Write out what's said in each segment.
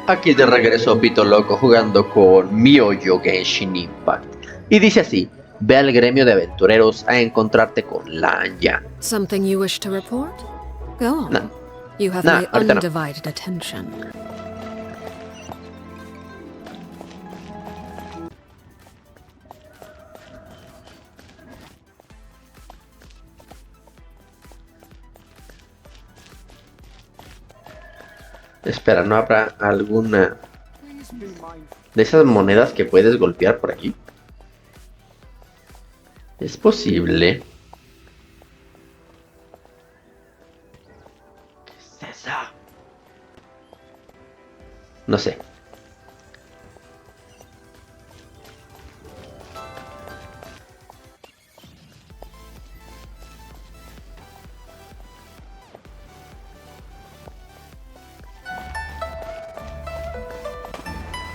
Aquí de regreso Pito Loco jugando con MIOYO Genshin Impact. Y dice así: ve al gremio de aventureros a encontrarte con Lanya. Something you wish to report? Go on. No. You have No, my ahorita no. undivided attention. Espera, ¿no habrá alguna de esas monedas que puedes golpear por aquí? Es posible. ¿Qué es eso? No sé.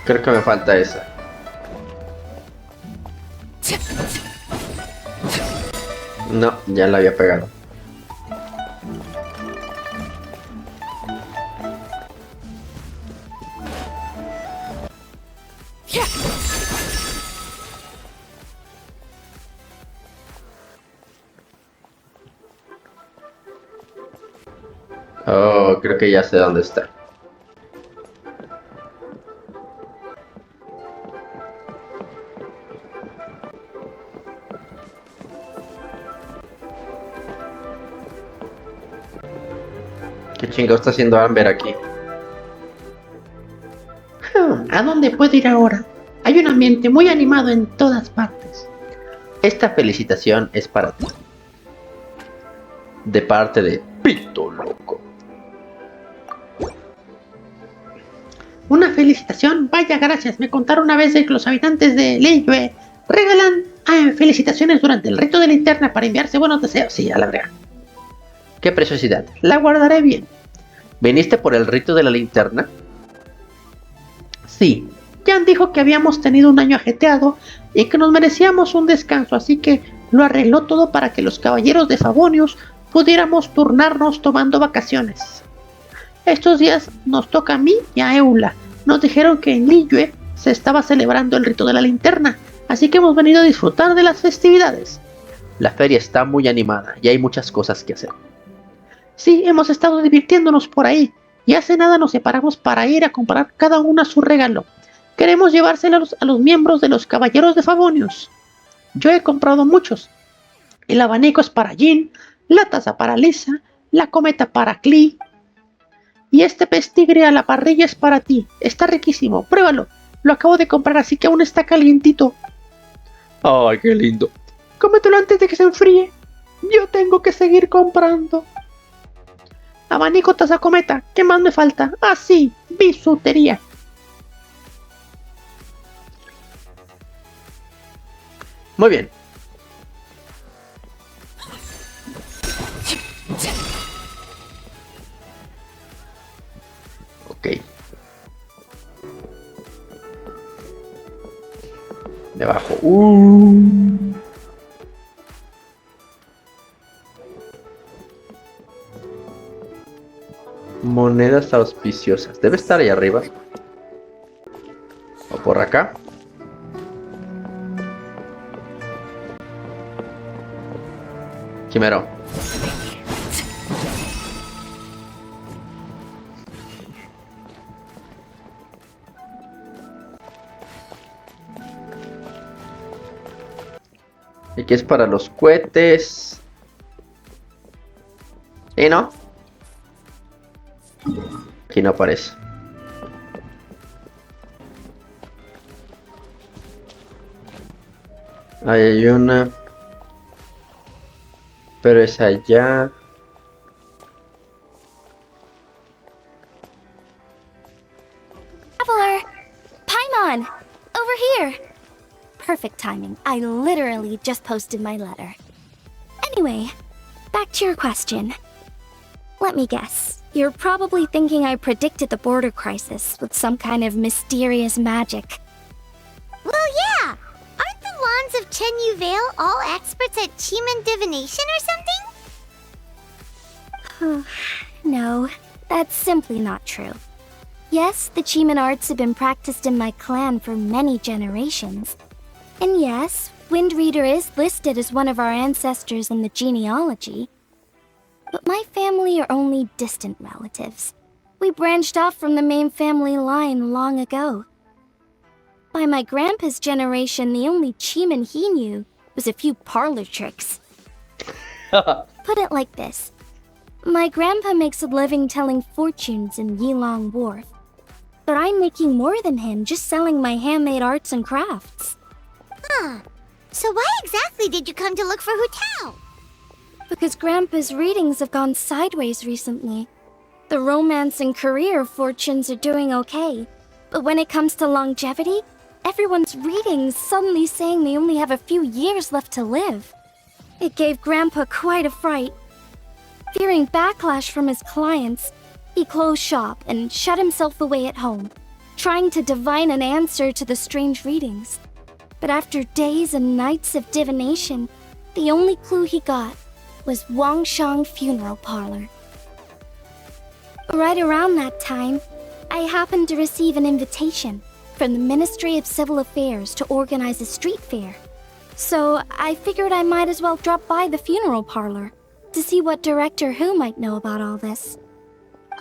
Creo que me falta esa. No, ya la había pegado. Oh, creo que ya sé dónde está. ¿Qué chingado está haciendo Amber aquí? ¿A dónde puedo ir ahora? Hay un ambiente muy animado en todas partes. Esta felicitación es para ti. De parte de Pito Loco. Una felicitación, vaya gracias. Me contaron una vez de que los habitantes de Liyue regalan felicitaciones durante el rito de linterna para enviarse buenos deseos. Sí, a la verdad. Qué preciosidad. La guardaré bien. ¿Viniste por el rito de la linterna? Sí, Jan dijo que habíamos tenido un año ajetreado y que nos merecíamos un descanso, así que lo arregló todo para que los caballeros de Favonius pudiéramos turnarnos tomando vacaciones. Estos días nos toca a mí y a Eula. Nos dijeron que en Liyue se estaba celebrando el rito de la linterna, así que hemos venido a disfrutar de las festividades. La feria está muy animada y hay muchas cosas que hacer. Sí, hemos estado divirtiéndonos por ahí y hace nada nos separamos para ir a comprar cada una su regalo. Queremos llevárselos a los miembros de los caballeros de Favonius. Yo he comprado muchos. El abanico es para Jin, la taza para Lisa, la cometa para Klee. Y este pez tigre a la parrilla es para ti. Está riquísimo, pruébalo. Lo acabo de comprar, así que aún está calientito. ¡Ay, qué lindo! Cómetelo antes de que se enfríe. Yo tengo que seguir comprando. Abanico, taza, cometa. ¿Qué más me falta? Ah, sí, bisutería. Muy bien. Ok. Debajo. Monedas auspiciosas. Debe estar ahí arriba. O por acá. Quimero. Aquí es para los cohetes. ¿Y no? Aquí no aparece. Ahí hay una. Pero es allá. Traveler! Paimon! Over here! Perfect timing. I literally just posted my letter. Anyway, back to your question. Let me guess. You're probably thinking I predicted the border crisis with some kind of mysterious magic. Well, yeah! Aren't the Lons of Chenyu Vale all experts at Chiman divination or something? No, that's simply not true. Yes, the Cheeman arts have been practiced in my clan for many generations. And yes, Wind Reader is listed as one of our ancestors in the genealogy. But my family are only distant relatives. We branched off from the main family line long ago. By my grandpa's generation, the only Cheeman he knew was a few parlor tricks. Put it like this. My grandpa makes a living telling fortunes in Yilong Wharf. But I'm making more than him just selling my handmade arts and crafts. Huh. So why exactly did you come to look for Hu Tao? Because Grandpa's readings have gone sideways recently. The romance and career fortunes are doing okay. But when it comes to longevity, everyone's readings suddenly saying they only have a few years left to live. It gave Grandpa quite a fright. Fearing backlash from his clients, he closed shop and shut himself away at home, trying to divine an answer to the strange readings. But after days and nights of divination, the only clue he got was Wangshang Funeral Parlor. Right around that time, I happened to receive an invitation from the Ministry of Civil Affairs to organize a street fair. So I figured I might as well drop by the funeral parlor to see what Director Hu might know about all this.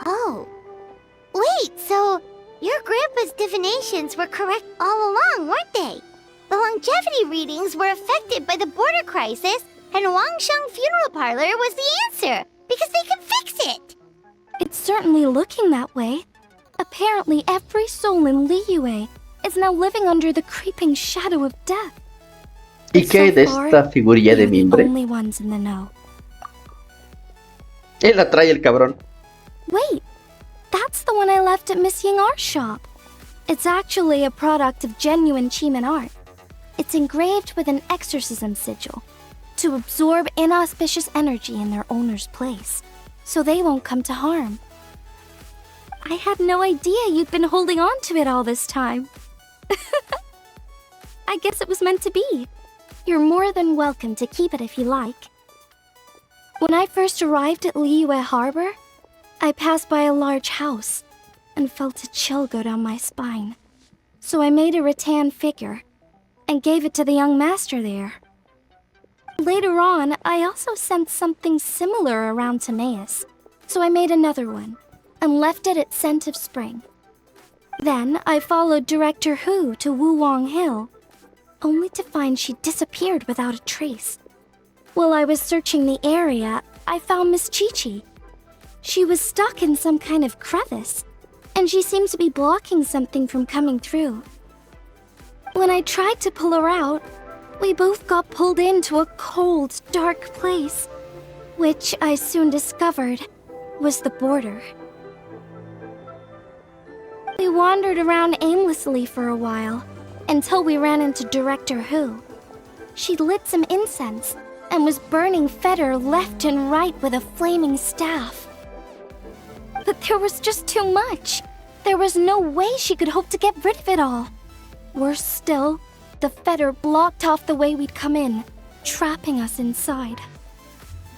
Oh. Wait, so your grandpa's divinations were correct all along, weren't they? The longevity readings were affected by the border crisis, and Wangshang Funeral Parlor was the answer, because they can fix it. It's certainly looking that way. Apparently every soul in Liyue is now living under the creeping shadow of death. ¿Y qué hay de esta figurilla de mimbre? Only ones in the know. Él la trae el cabrón. Wait, that's the one I left at Miss Ying Art Shop. It's actually a product of genuine Cheeman art. It's engraved with an exorcism sigil to absorb inauspicious energy in their owner's place, so they won't come to harm. I had no idea you'd been holding on to it all this time. I guess it was meant to be. You're more than welcome to keep it if you like. When I first arrived at Liyue Harbor, I passed by a large house and felt a chill go down my spine. So I made a rattan figure and gave it to the young master there. Later on, I also sensed something similar around Timaeus, so I made another one and left it at Scent of Spring. Then I followed Director Hu to Wuwang Hill, only to find she disappeared without a trace. While I was searching the area, I found Miss Chi-Chi. She was stuck in some kind of crevice, and she seemed to be blocking something from coming through. When I tried to pull her out, we both got pulled into a cold, dark place, which I soon discovered was the border. We wandered around aimlessly for a while, until we ran into Director Hu. She'd lit some incense and was burning Feder left and right with a flaming staff. But there was just too much. There was no way she could hope to get rid of it all. Worse still, the Feder blocked off the way we'd come in, trapping us inside.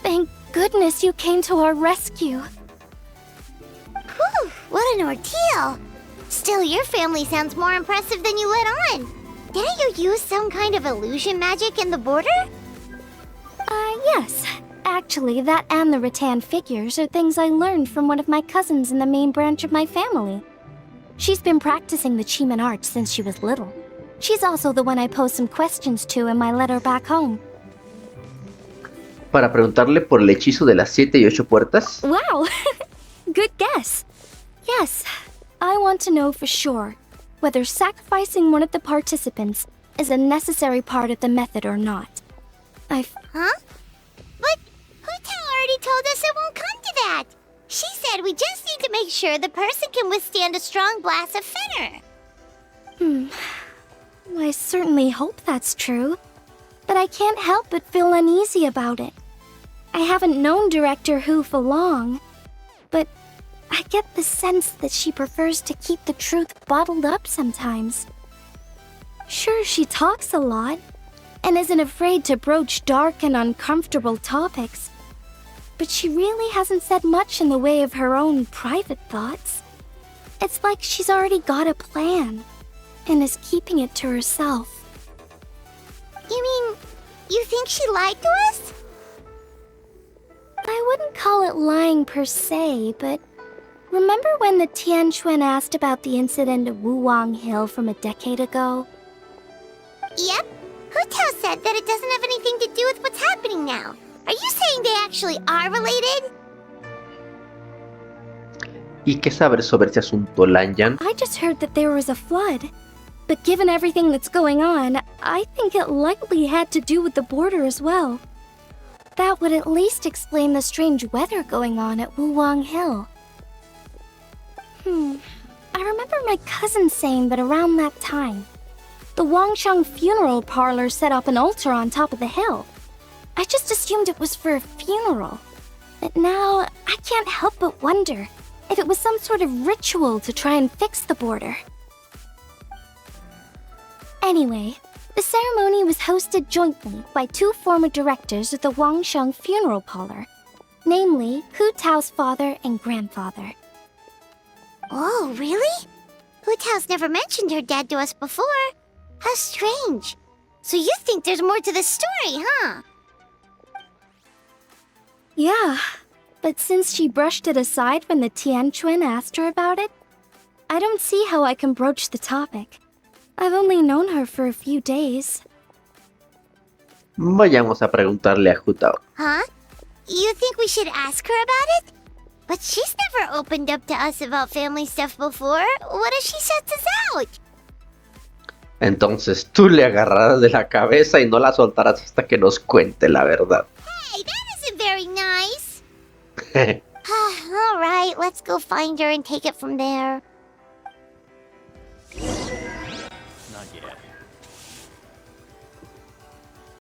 Thank goodness you came to our rescue. Whew, what an ordeal. Still, your family sounds more impressive than you let on. Didn't you use some kind of illusion magic in the border? Yes. Actually, that and the rattan figures are things I learned from one of my cousins in the main branch of my family. She's been practicing the Cheeman art since she was little. She's also the one I posed some questions to in my letter back home. Para preguntarle por el hechizo de las 7 y 8 puertas. Wow! Good guess. Yes, I want to know for sure whether sacrificing one of the participants is a necessary part of the method or not. Huh? But Hu Tao already told us it won't come to that. She said we just need to make sure the person can withstand a strong blast of Feder. I certainly hope that's true, but I can't help but feel uneasy about it. I haven't known Director Hu for long, but I get the sense that she prefers to keep the truth bottled up sometimes. Sure, she talks a lot, and isn't afraid to broach dark and uncomfortable topics, but she really hasn't said much in the way of her own private thoughts. It's like she's already got a plan and is keeping it to herself. You mean, you think she lied to us? I wouldn't call it lying per se, but remember when the Tianquan asked about the incident at Wuwang Hill from a decade ago? Yep. Hu Tao said that it doesn't have anything to do with what's happening now. Are you saying they actually are related? ¿Y qué sabes sobre ese asunto, Lanyan? I just heard that there was a flood. But given everything that's going on, I think it likely had to do with the border as well. That would at least explain the strange weather going on at Wuwang Hill. I remember my cousin saying that around that time, the Wangsheng funeral parlor set up an altar on top of the hill. I just assumed it was for a funeral. But now, I can't help but wonder if it was some sort of ritual to try and fix the border. Anyway, the ceremony was hosted jointly by two former directors of the Wangsheng funeral parlor, namely Hu Tao's father and grandfather. Oh, really? Hu Tao's never mentioned her dad to us before. How strange. So you think there's more to this story, huh? Yeah, but since she brushed it aside when the Tianquan asked her about it, I don't see how I can broach the topic. I've only known her for a few days. Vayamos a preguntarle a Hu Tao. Huh? You think we should ask her about it? But she's never opened up to us about family stuff before. What if she shuts us out? Entonces tú le agarrarás de la cabeza y no la soltarás hasta que nos cuente la verdad. Hey, that isn't very nice. All right, let's go find her and take it from there. Not yet.